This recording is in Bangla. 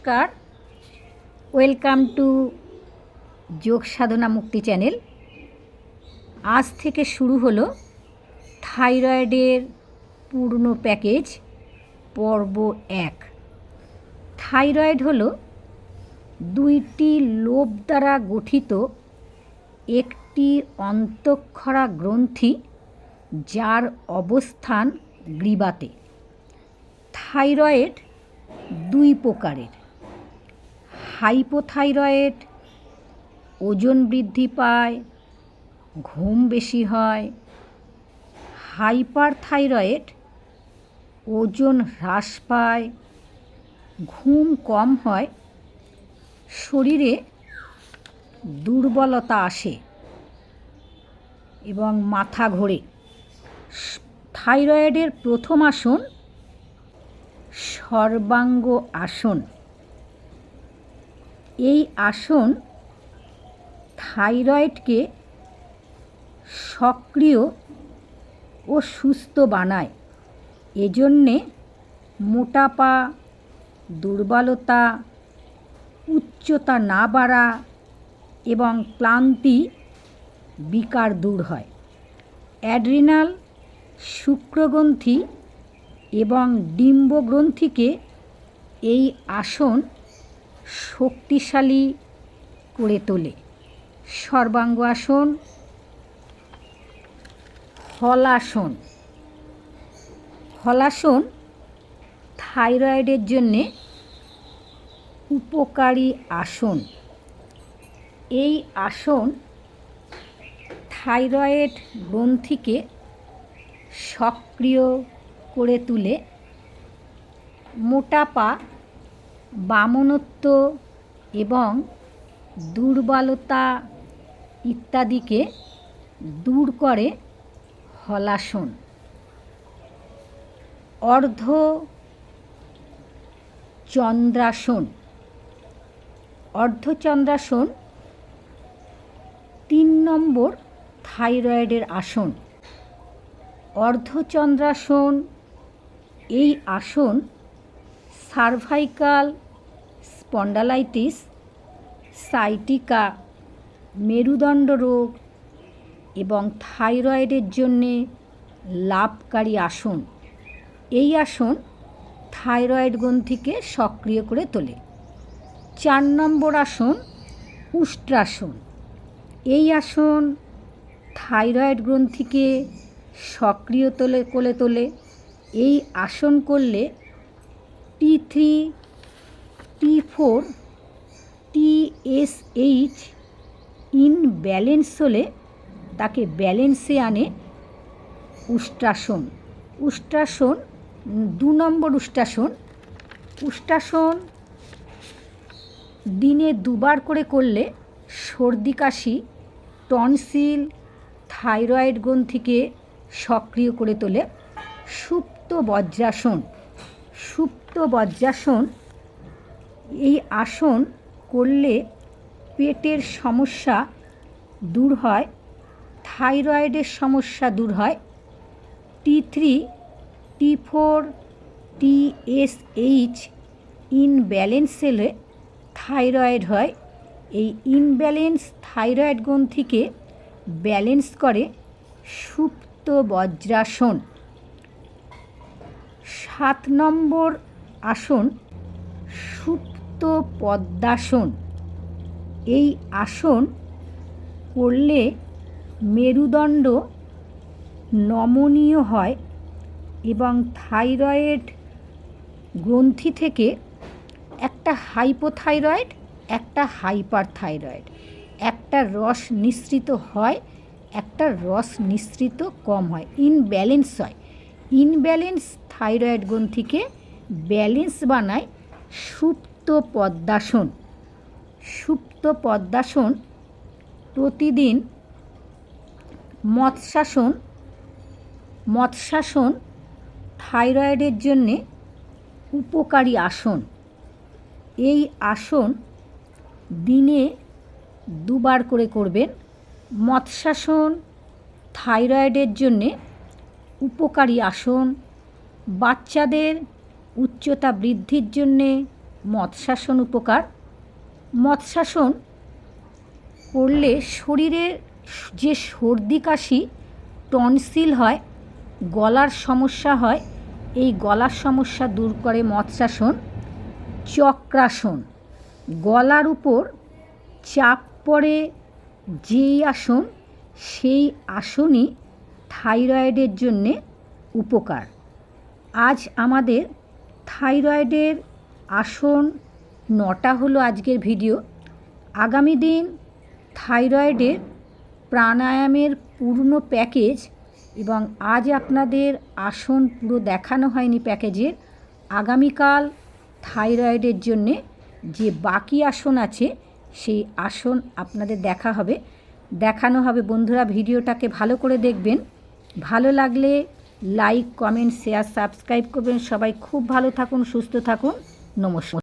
নমস্কার, ওয়েলকাম টু যোগ সাধনা মুক্তি চ্যানেল। আজ থেকে শুরু হলো থাইরয়েডের পূর্ণ প্যাকেজ পর্ব 1। থাইরয়েড হলো দুইটি লোব দ্বারা গঠিত একটি অন্তঃক্ষরা গ্রন্থি, যার অবস্থান গ্রীবাতে। থাইরয়েড দুই প্রকারের: হাইপোথাইরয়েড, ওজন বৃদ্ধি পায়, ঘুম বেশি হয়; হাইপারথাইরয়েড, ওজন হ্রাস পায়, ঘুম কম হয়, শরীরে দুর্বলতা আসে এবং মাথা ঘোরে। থাইরয়েডের প্রথম আসন সর্বাঙ্গ আসন। এই আসন থাইরয়েডকে সক্রিয় ও সুস্থ বানায়। এজন্যে মোটাপা, দুর্বলতা, উচ্চতা না বাড়া এবং ক্লান্তি বিকার দূর হয়। অ্যাড্রিনাল, শুক্রগ্রন্থি এবং ডিম্বগ্রন্থিকে এই আসন শক্তিশালী করে তোলে। সর্বাঙ্গ আসন। হলাসন। হলাসন থাইরয়েডের জন্যে উপকারী আসন। এই আসন থাইরয়েড গ্রন্থিকে সক্রিয় করে তুলে মোটাপা, বামনত্ব এবং দুর্বলতা ইত্যাদিকে দূর করে। হলাসন। অর্ধচন্দ্রাসন। অর্ধচন্দ্রাসন 3 নম্বর থাইরয়েডের আসন। অর্ধচন্দ্রাসন, এই আসন সার্ভাইকাল স্পন্ডালাইটিস, সাইটিকা, মেরুদণ্ড রোগ এবং থাইরয়েডের জন্যে লাভকারী আসন। এই আসন থাইরয়েড গ্রন্থিকে সক্রিয় করে তোলে। 4 নম্বর আসন উষ্ট্রাসন। এই আসন থাইরয়েড গ্রন্থিকে সক্রিয় করে তোলে। এই আসন করলে T3, T4, TSH ইনব্যালেন্স হলে তাকে ব্যালেন্সে আনে। উষ্ট্রাসন। উষ্ট্রাসন 2 নম্বর উষ্ট্রাসন। উষ্ট্রাসন দিনে 2 বার করে করলে সর্দি কাশি, টনসিল, থাইরয়েড গ্রন্থিকে সক্রিয় করে তোলে। সুপ্ত বজ্রাসন। সুপ্ত বজ্রাসন, এই আসন করলে পেটের সমস্যা দূর হয়, থাইরয়েডের সমস্যা দূর হয়। T3, T4, TSH ইনব্যালেন্স হলে থাইরয়েড হয়। এই ইনব্যালেন্স থাইরয়েড গ্রন্থিকে ব্যালেন্স করে সুপ্ত বজ্রাসন। 7 নম্বর আসন সুপ্ত পদ্মাসন। এই আসন করলে মেরুদণ্ড নমনীয় হয় এবং থাইরয়েড গ্রন্থি থেকে একটা হাইপোথাইরয়েড, একটা হাইপারথাইরয়েড, একটা রস নিঃসৃত হয়, একটা রস নিঃসৃত কম হয়, ইনব্যালেন্স হয়। ইনব্যালেন্স থাইরয়েড গ্রন্থিকে ব্যালেন্স বানায় সুপ্ত পদ্মাসন। সুপ্ত পদ্মাসন প্রতিদিন মৎস্যাসন। মৎস্যাসন থাইরয়েডের জন্যে উপকারী আসন। এই আসন দিনে 2 বার করে করবেন। মৎস্যাসন থাইরয়েডের জন্যে উপকারী আসন। বাচ্চাদের উচ্চতা বৃদ্ধির জন্যে মৎস্যাসন উপকার। মৎস্যাসন করলে শরীরে যে সর্দি কাশি, টনসিল হয়, গলার সমস্যা হয়, এই গলার সমস্যা দূর করে মৎস্যাসন। চক্রাসন, গলার উপর চাপ পড়ে যেই আসন, সেই আসনই থাইরয়েডের জন্যে উপকার। আজ আমাদের থাইরয়েডের আসন 9টা হলো আজকের ভিডিও। আগামী দিন থাইরয়েডের প্রাণায়ামের পূর্ণ প্যাকেজ, এবং আজ আপনাদের আসন পুরো দেখানো হয়নি প্যাকেজের, আগামীকাল থাইরয়েডের জন্যে যে বাকি আসন আছে সেই আসন আপনাদের দেখানো হবে। বন্ধুরা, ভিডিওটাকে ভালো করে দেখবেন। ভালো লাগলে লাইক, কমেন্ট, শেয়ার, সাবস্ক্রাইব করবেন। সবাই খুব ভালো থাকুন, সুস্থ থাকুন। নমস্কার।